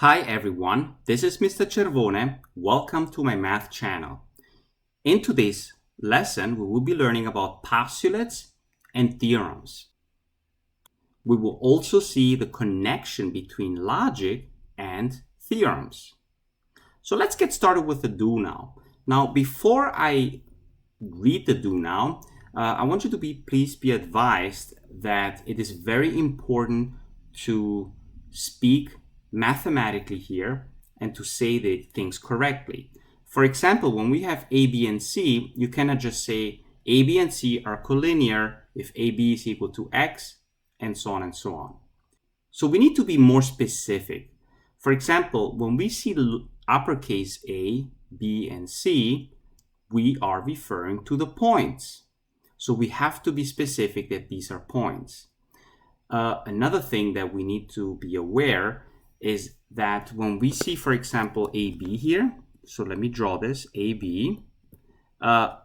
Hi everyone, this is Mr. Cervone. Welcome to my math channel. In today's lesson, we will be learning about postulates and theorems. We will also see the connection between logic and theorems. So let's get started with the do now. Now, before I read the do now, I want you to please be advised that it is very important to speak mathematically here and to say the things correctly. For example, when we have A, B, and C, you cannot just say A, B, and C are collinear if AB is equal to X, and so on and so on. So we need to be more specific. For example, when we see uppercase A, B, and C, we are referring to the points. So we have to be specific that these are points. Another thing that we need to be aware is that when we see, for example, AB here, so let me draw this, AB,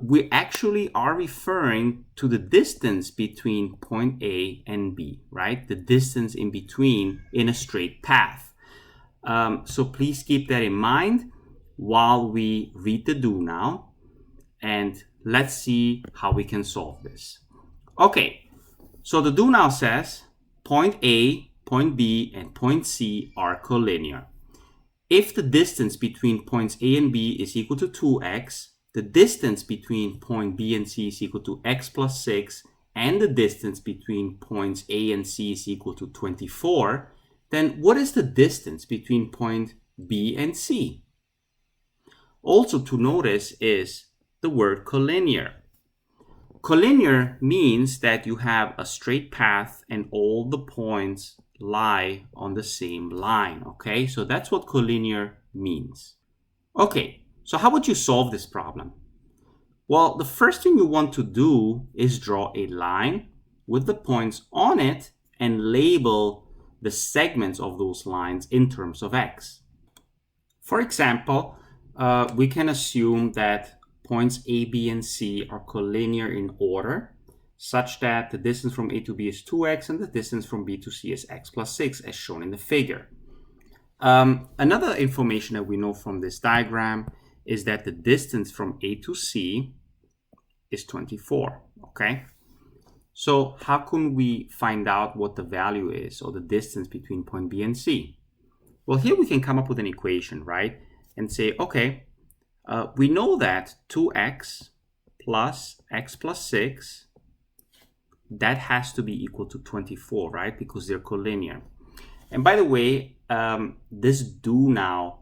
we actually are referring to the distance between point A and B, right? The distance in between in a straight path. So please keep that in mind while we read the do now, and let's see how we can solve this. Okay, so the do now says point A, point B, and point C are collinear. If the distance between points A and B is equal to 2x, the distance between point B and C is equal to x plus 6, and the distance between points A and C is equal to 24, then what is the distance between point B and C? Also to notice is the word collinear. Collinear means that you have a straight path and all the points lie on the same line, okay? So that's what collinear means. Okay, so how would you solve this problem? Well, the first thing you want to do is draw a line with the points on it and label the segments of those lines in terms of x. For example, we can assume that points A, B, and C are collinear in order, such that the distance from A to B is 2x and the distance from B to C is x plus 6, as shown in the figure. Another information that we know from this diagram is that the distance from A to C is 24, okay? So how can we find out what the value is, or the distance between point B and C? Well, here we can come up with an equation, right? And say, okay, we know that 2x plus x plus 6, that has to be equal to 24, right? Because they're collinear. And by the way, this do now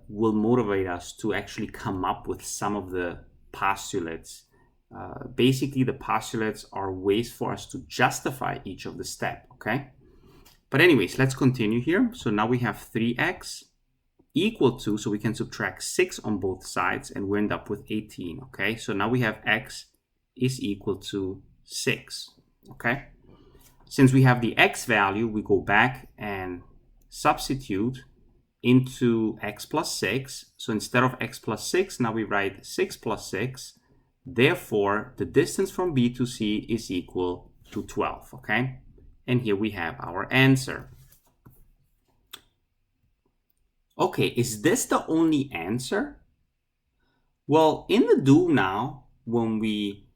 will motivate us to actually come up with some of the postulates. Basically, the postulates are ways for us to justify each of the steps, okay? But anyways, let's continue here. So now we have 3x equal to, so we can subtract 6 on both sides and we end up with 18, okay? So now we have x is equal to 6, okay? Since we have the x value, we go back and substitute into x plus 6. So instead of x plus 6, now we write 6 plus 6. Therefore, the distance from B to C is equal to 12, okay? And here we have our answer. Okay, is this the only answer? Well, in the do now, when we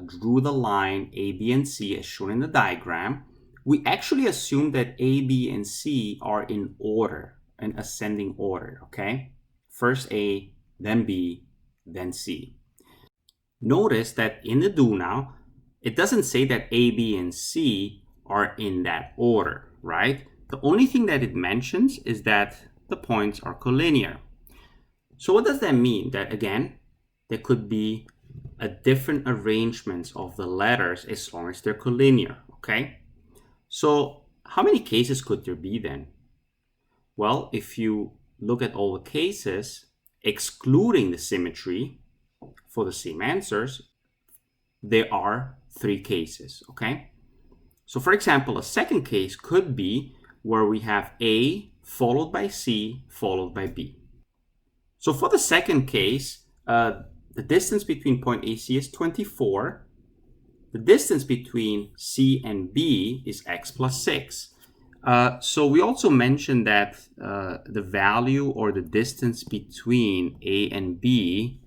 drew the line A, B, and C as shown in the diagram, we actually assume that A, B, and C are in order, an ascending order, okay? First A, then B, then C. Notice that in the do now, it doesn't say that A, B, and C are in that order, right? The only thing that it mentions is that the points are collinear. So what does that mean? That again, there could be a different arrangements of the letters as long as they're collinear, okay? So how many cases could there be then? Well, if you look at all the cases, excluding the symmetry for the same answers, there are 3 cases, okay? So for example, a second case could be where we have A followed by C followed by B. So for the second case, the distance between point AC is 24. The distance between C and B is x plus 6. So we also mentioned that the value or the distance between A and B,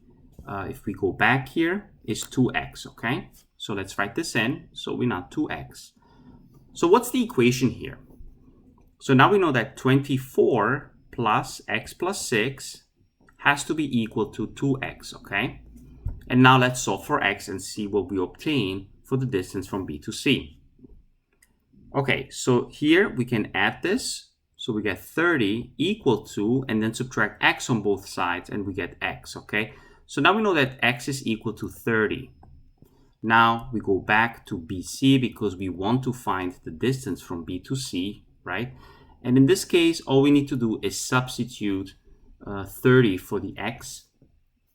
if we go back here, is 2x, okay? So let's write this in. So we know 2x. So what's the equation here? So now we know that 24 plus x plus 6 has to be equal to 2x, okay? And now let's solve for x and see what we obtain for the distance from B to C. Okay, so here we can add this. So we get 30 equal to, and then subtract x on both sides, and we get x, okay? So now we know that x is equal to 30. Now we go back to BC because we want to find the distance from B to C, right? And in this case, all we need to do is substitute 30 for the x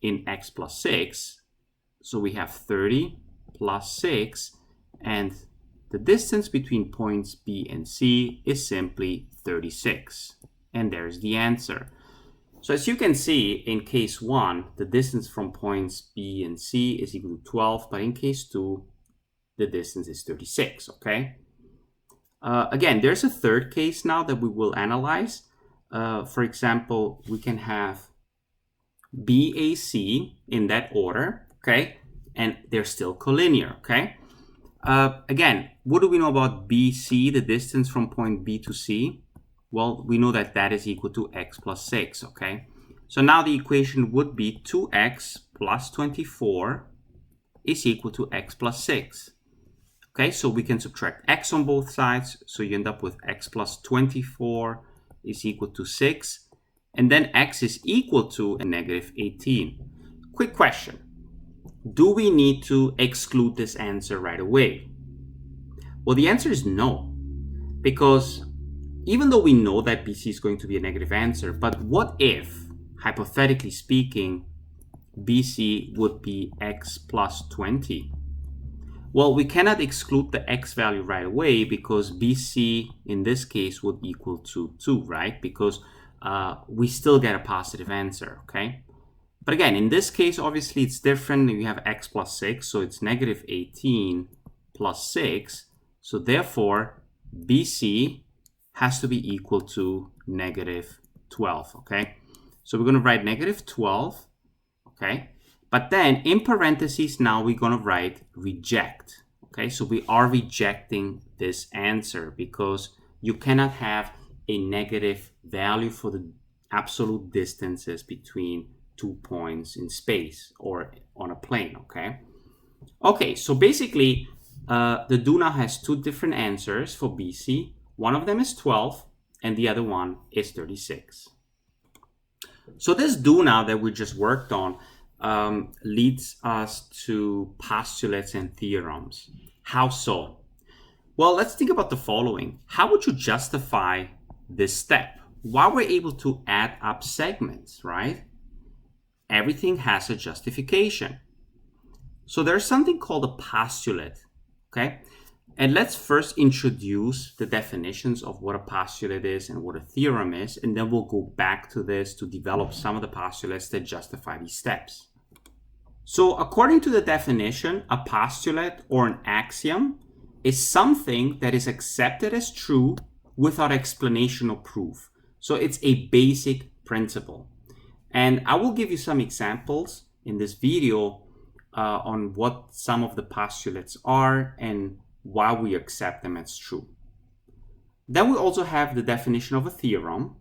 in x plus 6. So we have 30 plus 6, and the distance between points B and C is simply 36. And there's the answer. So as you can see, in case 1, the distance from points B and C is equal to 12, but in case 2, the distance is 36, okay? Again, there's a third case now that we will analyze. For example, we can have BAC in that order, okay? And they're still collinear, okay? Again, what do we know about BC, the distance from point B to C? Well, we know that that is equal to x plus 6, okay? So now the equation would be 2x plus 24 is equal to x plus 6. Okay, so we can subtract x on both sides, so you end up with x plus 24 is equal to 6, and then x is equal to a negative 18. Quick question. Do we need to exclude this answer right away? Well, the answer is no, because even though we know that BC is going to be a negative answer, but what if, hypothetically speaking, BC would be x plus 20? Well, we cannot exclude the x value right away because BC in this case would equal to 2, right? Because we still get a positive answer, okay? But again, in this case, obviously it's different. You have x plus 6, so it's negative 18 plus 6. So therefore, BC has to be equal to negative 12, okay? So we're going to write negative 12, okay? But then in parentheses, now we're going to write reject, okay? So we are rejecting this answer because you cannot have a negative value for the absolute distances between 2 points in space or on a plane, okay? Okay, so basically, the do now has 2 different answers for BC. One of them is 12, and the other one is 36. So this do now that we just worked on leads us to postulates and theorems. How so? Well, let's think about the following. How would you justify this step? Why we're able to add up segments, right? Everything has a justification. So there's something called a postulate, okay? And let's first introduce the definitions of what a postulate is and what a theorem is, and then we'll go back to this to develop some of the postulates that justify these steps. So according to the definition, a postulate or an axiom is something that is accepted as true without explanation or proof. So it's a basic principle. And I will give you some examples in this video on what some of the postulates are and why we accept them as true. Then we also have the definition of a theorem.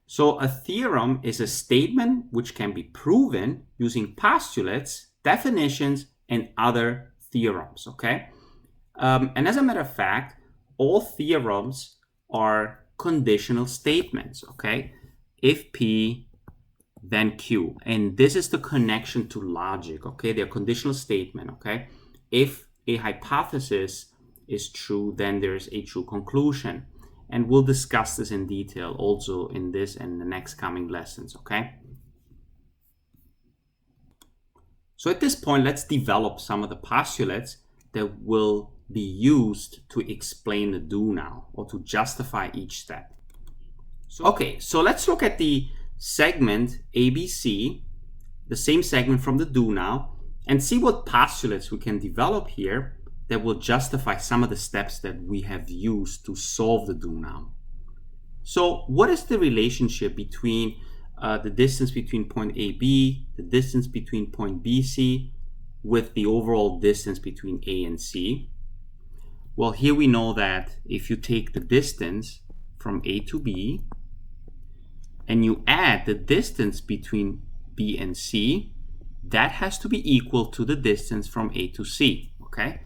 So a theorem is a statement which can be proven using postulates, definitions, and other theorems, okay? And as a matter of fact, all theorems are conditional statements, okay? If P, then Q. And this is the connection to logic, okay? They're conditional statement, okay? If a hypothesis is true, then there's a true conclusion. And we'll discuss this in detail also in this and the next coming lessons, okay? So at this point, let's develop some of the postulates that will be used to explain the do now or to justify each step. So let's look at the segment ABC, the same segment from the do now, and see what postulates we can develop here that will justify some of the steps that we have used to solve the do-now. So what is the relationship between the distance between point AB, the distance between point BC, with the overall distance between A and C? Well, here we know that if you take the distance from A to B and you add the distance between B and C, that has to be equal to the distance from A to C, okay?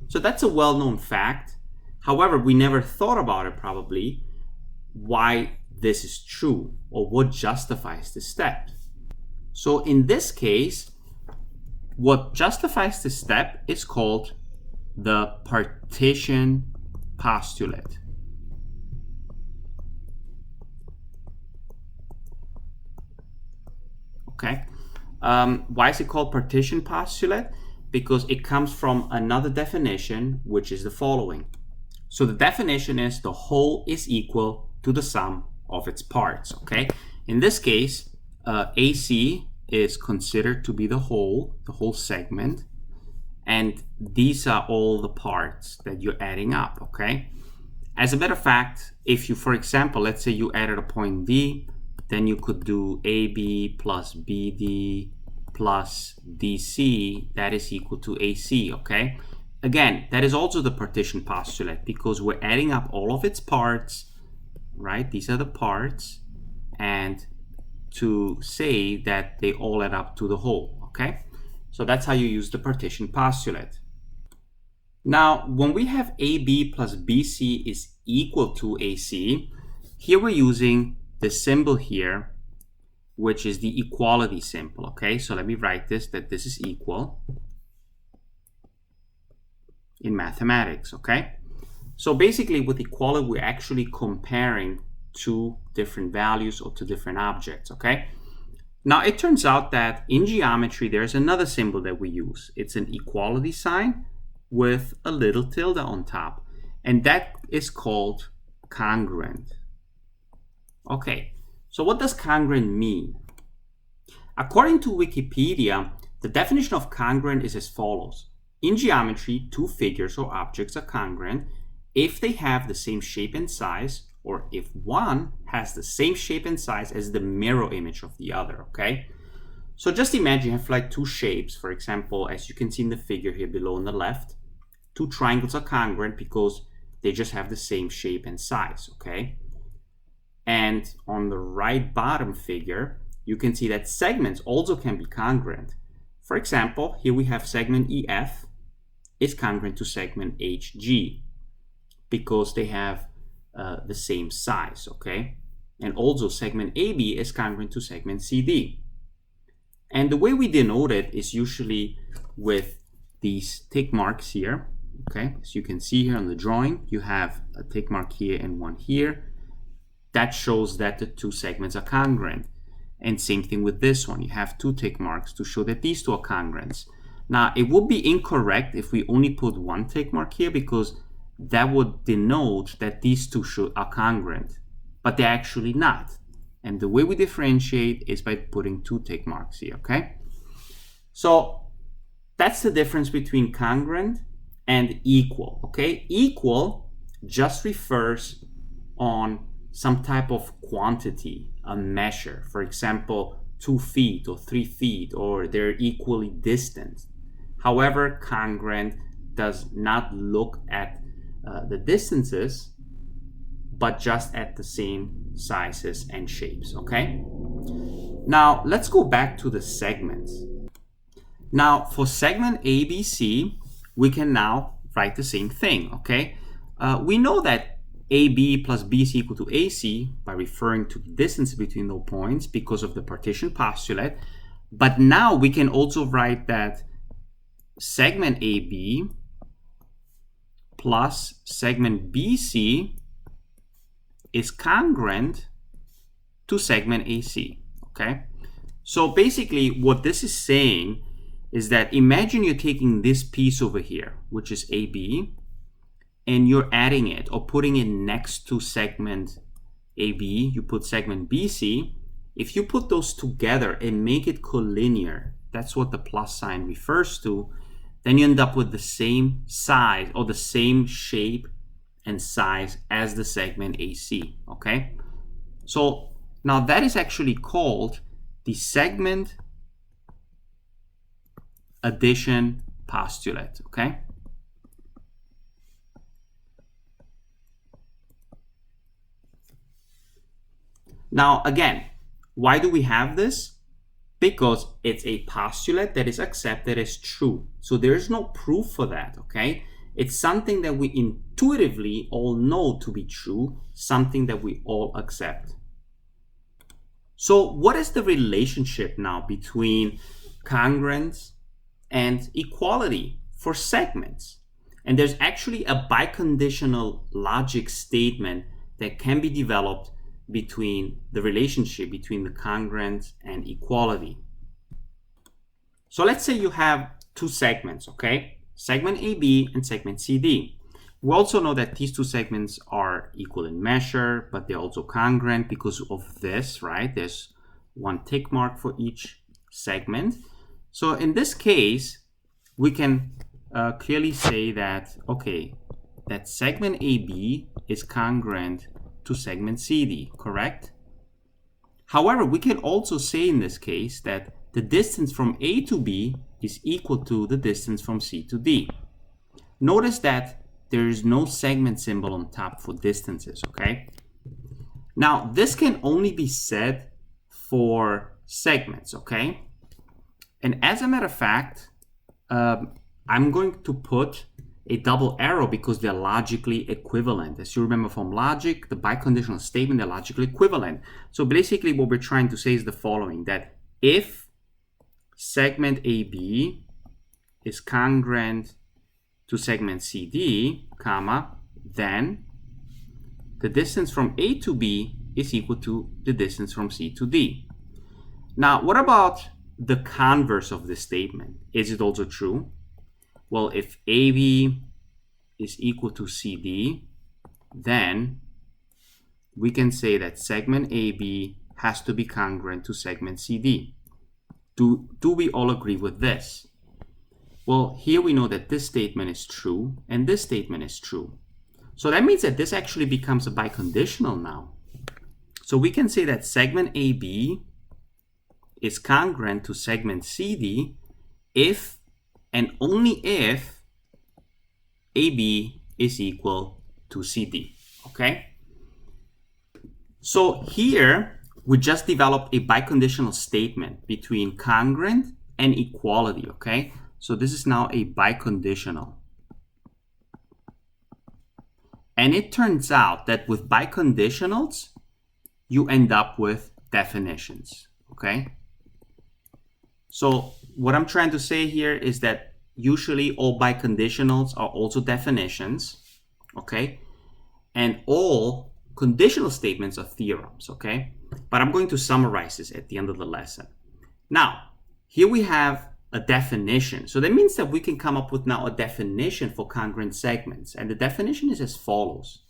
So that's a well-known fact. However, we never thought about it probably, why this is true or what justifies this step. So in this case, what justifies this step is called the partition postulate. Okay. Why is it called partition postulate? Because it comes from another definition, which is the following. So the definition is the whole is equal to the sum of its parts, okay? In this case, AC is considered to be the whole segment, and these are all the parts that you're adding up, okay? As a matter of fact, if you, for example, let's say you added a point D, then you could do AB plus BD plus DC, that is equal to AC, okay? Again, that is also the partition postulate because we're adding up all of its parts, right? These are the parts, and to say that they all add up to the whole, okay? So that's how you use the partition postulate. Now, when we have AB plus BC is equal to AC, here we're using the symbol here, which is the equality symbol, okay? So let me write this, that this is equal in mathematics, okay? So basically with equality, we're actually comparing two different values or two different objects, okay? Now it turns out that in geometry, there's another symbol that we use. It's an equality sign with a little tilde on top, and that is called congruent. Okay, so what does congruent mean? According to Wikipedia, the definition of congruent is as follows. In geometry, two figures or objects are congruent if they have the same shape and size, or if one has the same shape and size as the mirror image of the other, okay? So just imagine you have like two shapes. For example, as you can see in the figure here below on the left, two triangles are congruent because they just have the same shape and size, okay? And on the right bottom figure, you can see that segments also can be congruent. For example, here we have segment EF is congruent to segment HG because they have the same size, okay? And also segment AB is congruent to segment CD. And the way we denote it is usually with these tick marks here, okay? As you can see here on the drawing, you have a tick mark here and one here. That shows that the two segments are congruent. And same thing with this one. You have two tick marks to show that these two are congruent. Now, it would be incorrect if we only put one tick mark here because that would denote that these two are congruent, but they're actually not. And the way we differentiate is by putting two tick marks here, okay? So that's the difference between congruent and equal, okay? Equal just refers on some type of quantity, a measure. For example, 2 feet or 3 feet, or they're equally distant. However, congruent does not look at the distances, but just at the same sizes and shapes, okay? Now, let's go back to the segments. Now, for segment ABC, we can now write the same thing, okay? We know that AB plus BC equal to AC by referring to the distance between those points because of the partition postulate. But now we can also write that segment AB plus segment BC is congruent to segment AC, okay? So basically what this is saying is that imagine you're taking this piece over here, which is AB, and you're adding it or putting it next to segment AB, you put segment BC. If you put those together and make it collinear, that's what the plus sign refers to, then you end up with the same size or the same shape and size as the segment AC, okay? So now that is actually called the segment addition postulate, okay? Now again, why do we have this? Because it's a postulate that is accepted as true. So there's no proof for that, okay? It's something that we intuitively all know to be true, something that we all accept. So what is the relationship now between congruence and equality for segments? And there's actually a biconditional logic statement that can be developed between the relationship between the congruence and equality. So let's say you have two segments, okay? Segment AB and segment CD. We also know that these two segments are equal in measure, but they're also congruent because of this, right? There's one tick mark for each segment. So in this case, we can clearly say that, okay, that segment AB is congruent to segment CD, correct? However, we can also say in this case that the distance from A to B is equal to the distance from C to D. Notice that there is no segment symbol on top for distances, okay? Now, this can only be said for segments, okay? And as a matter of fact, I'm going to put a double arrow because they're logically equivalent. As you remember from logic, the biconditional statement, they're logically equivalent. So basically what we're trying to say is the following, that if segment AB is congruent to segment CD, comma, then the distance from A to B is equal to the distance from C to D. Now, what about the converse of this statement? Is it also true? Well, if AB is equal to CD, then we can say that segment AB has to be congruent to segment CD. Do we all agree with this? Well, here we know that this statement is true and this statement is true. So that means that this actually becomes a biconditional now. So we can say that segment AB is congruent to segment CD if and only if AB is equal to CD, okay? So here, we just developed a biconditional statement between congruent and equality, okay? So this is now a biconditional. And it turns out that with biconditionals, you end up with definitions, okay? So what I'm trying to say here is that usually all biconditionals are also definitions, okay? And all conditional statements are theorems, okay? But I'm going to summarize this at the end of the lesson. Now, here we have a definition. So that means that we can come up with now a definition for congruent segments. And the definition is as follows.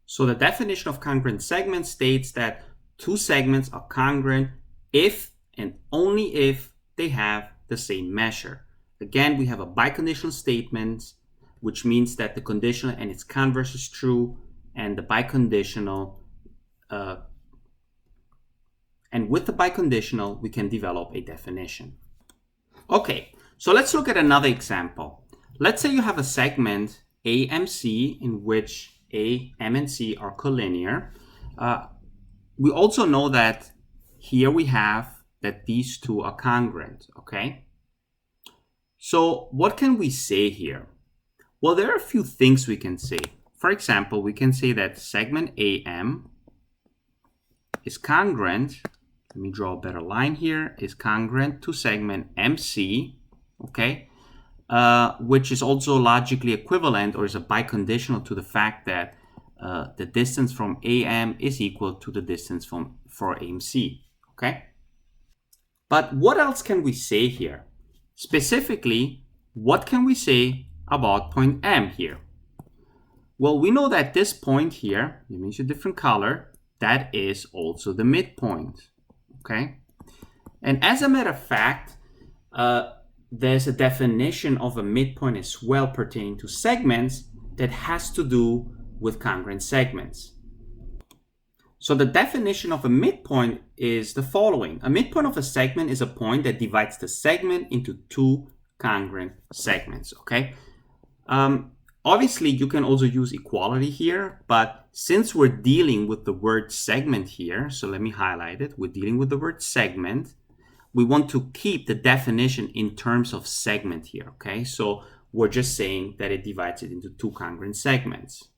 So the definition of congruent segments states that two segments are congruent if and only if they have the same measure. Again, we have a biconditional statement, which means that the conditional and its converse is true, and the biconditional, and with the biconditional, we can develop a definition. Okay, so let's look at another example. Let's say you have a segment AMC in which A, M, and C are collinear. We also know that here we have that these two are congruent, okay? So what can we say here? Well, there are a few things we can say. For example, we can say that segment AM is congruent, let me draw a better line here, is congruent to segment MC, okay? Which is also logically equivalent or is a biconditional to the fact that the distance from AM is equal to the distance for AMC, okay? But what else can we say here? Specifically, what can we say about point M here? Well, we know that this point here, let me use a different color, that is also the midpoint, okay? And as a matter of fact, there's a definition of a midpoint as well pertaining to segments that has to do with congruent segments. So the definition of a midpoint is the following. A midpoint of a segment is a point that divides the segment into two congruent segments, okay? Obviously, you can also use equality here, but since we're dealing with the word segment here, so let me highlight it. We're dealing with the word segment. We want to keep the definition in terms of segment here, okay? So we're just saying that it divides it into two congruent segments.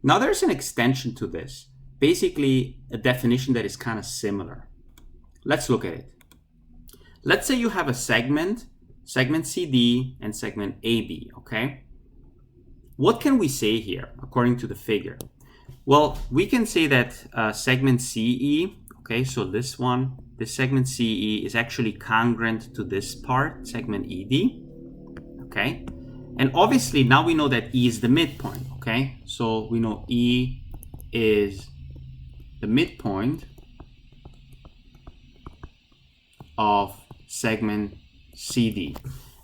Now there's an extension to this, basically a definition that is kind of similar. Let's look at it. Let's say you have a segment CD and segment AB, okay? What can we say here according to the figure? Well, we can say that segment CE, okay, so this segment CE is actually congruent to this part, segment ED, okay? And obviously now we know that E is the midpoint, okay? So we know E is the midpoint of segment CD.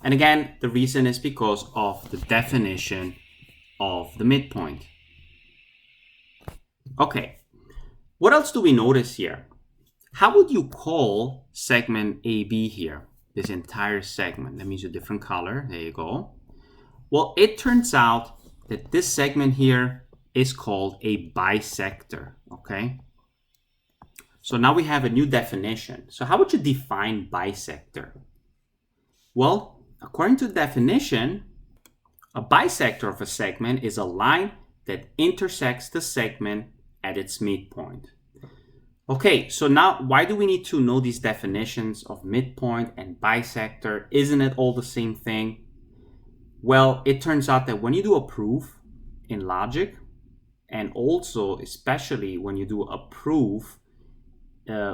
And again, the reason is because of the definition of the midpoint. Okay, what else do we notice here? How would you call segment AB here, this entire segment? Let me use a different color. There you go. Well, it turns out that this segment here is called a bisector, okay? So now we have a new definition. So how would you define bisector? Well, according to the definition, a bisector of a segment is a line that intersects the segment at its midpoint. Okay, so now why do we need to know these definitions of midpoint and bisector? Isn't it all the same thing? Well, it turns out that when you do a proof in logic, and also especially when you do a proof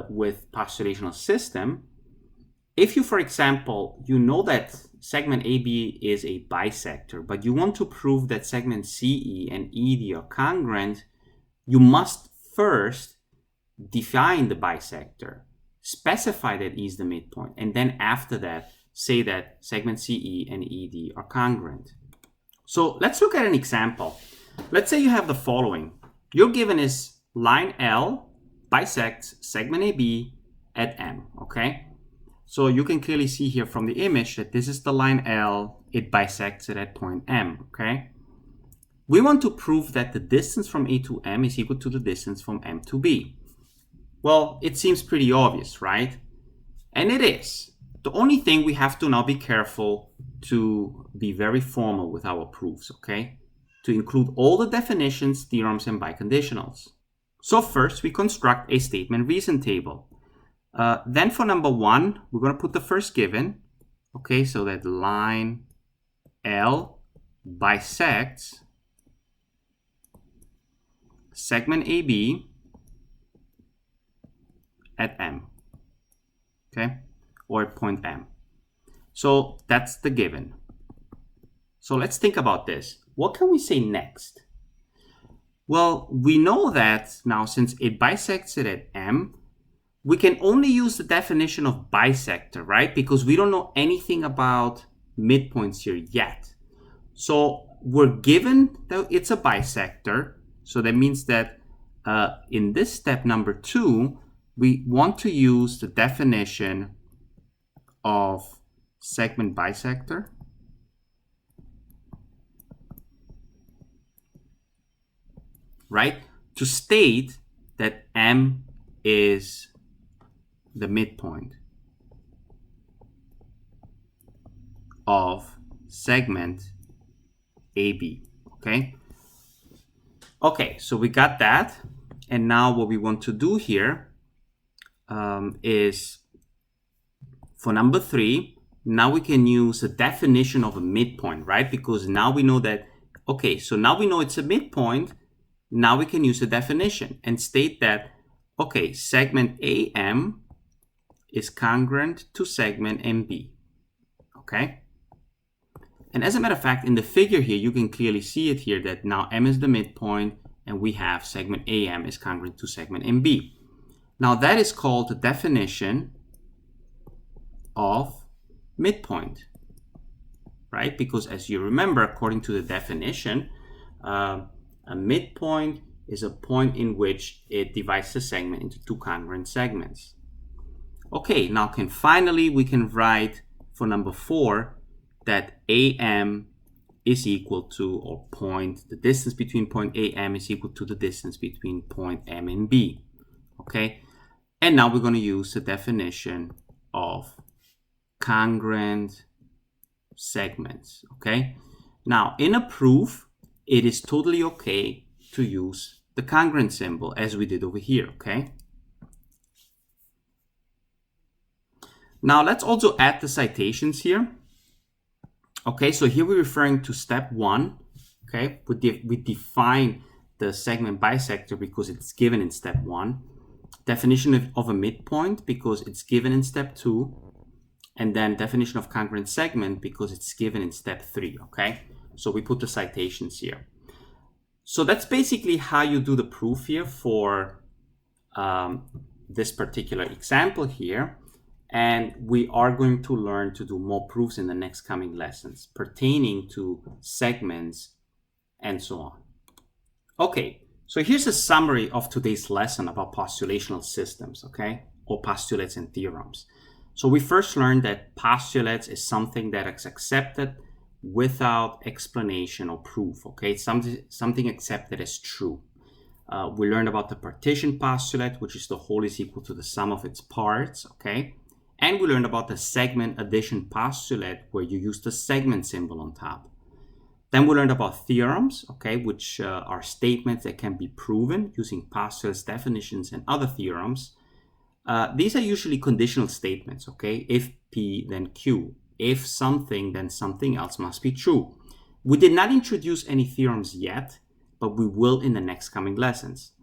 with postulational system, if you, for example, you know that segment AB is a bisector, but you want to prove that segment CE and ED are congruent, you must first define the bisector, specify that E is the midpoint, and then after that, say that segment CE and ED are congruent. So let's look at an example. Let's say you have the following. Your given is line L bisects segment AB at M, okay? So you can clearly see here from the image that this is the line L, it bisects it at point M, okay? We want to prove that the distance from A to M is equal to the distance from M to B. Well, it seems pretty obvious, right? And it is. The only thing we have to now be careful to be very formal with our proofs, okay? To include all the definitions, theorems, and biconditionals. So first, we construct a statement reason table. Then for number one, we're going to put the first given. Okay, so that line L bisects segment AB at M. Okay, or at point M. So that's the given. So let's think about this. What can we say next? Well, we know that now since it bisects it at M, we can only use the definition of bisector, right? Because we don't know anything about midpoints here yet. So we're given that it's a bisector. So that means that in this step number 2, we want to use the definition of segment bisector. Right? To state that M is the midpoint of segment AB, okay? Okay, so we got that. And now what we want to do here is for number 3, now we can use a definition of a midpoint, right? Because now we know that, okay, so now we know it's a midpoint. Now we can use a definition and state that, okay, segment AM is congruent to segment MB, okay? And as a matter of fact, in the figure here, you can clearly see it here that now M is the midpoint and we have segment AM is congruent to segment MB. Now that is called the definition of midpoint, right? Because as you remember, according to the definition, a midpoint is a point in which it divides the segment into two congruent segments. Okay, now finally we can write for number 4 that AM is equal to, or the distance between point AM is equal to the distance between point M and B. Okay, and now we're going to use the definition of congruent segments. Okay, now in a proof, it is totally okay to use the congruent symbol as we did over here. Okay, now let's also add the citations here. Okay, so here we're referring to step 1. Okay, we define the segment bisector because it's given in step 1. Definition of a midpoint because it's given in step 2. And then definition of congruent segment because it's given in step 3. Okay, so we put the citations here. So that's basically how you do the proof here for this particular example here. And we are going to learn to do more proofs in the next coming lessons pertaining to segments and so on. Okay, so here's a summary of today's lesson about postulational systems, okay, or postulates and theorems. So we first learned that postulates is something that is accepted without explanation or proof, okay? It's something accepted as true. We learned about the partition postulate, which is the whole is equal to the sum of its parts, okay? And we learned about the segment addition postulate, where you use the segment symbol on top. Then we learned about theorems, okay, which are statements that can be proven using postulates, definitions, and other theorems. These are usually conditional statements, okay? If P, then Q. If something, then something else must be true. We did not introduce any theorems yet, but we will in the next coming lessons.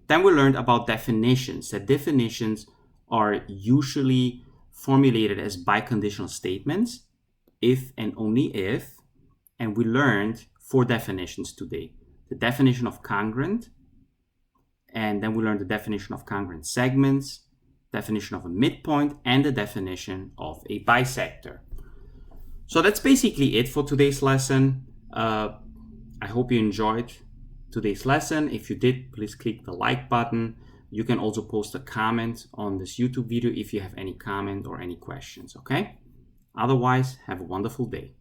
Then we learned about definitions. That definitions are usually formulated as biconditional statements, if and only if. And we learned 4 definitions today. The definition of congruent, and then we learned the definition of congruent segments, definition of a midpoint, and the definition of a bisector. So that's basically it for today's lesson. I hope you enjoyed today's lesson. If you did, please click the like button. You can also post a comment on this YouTube video if you have any comment or any questions, okay? Otherwise, have a wonderful day.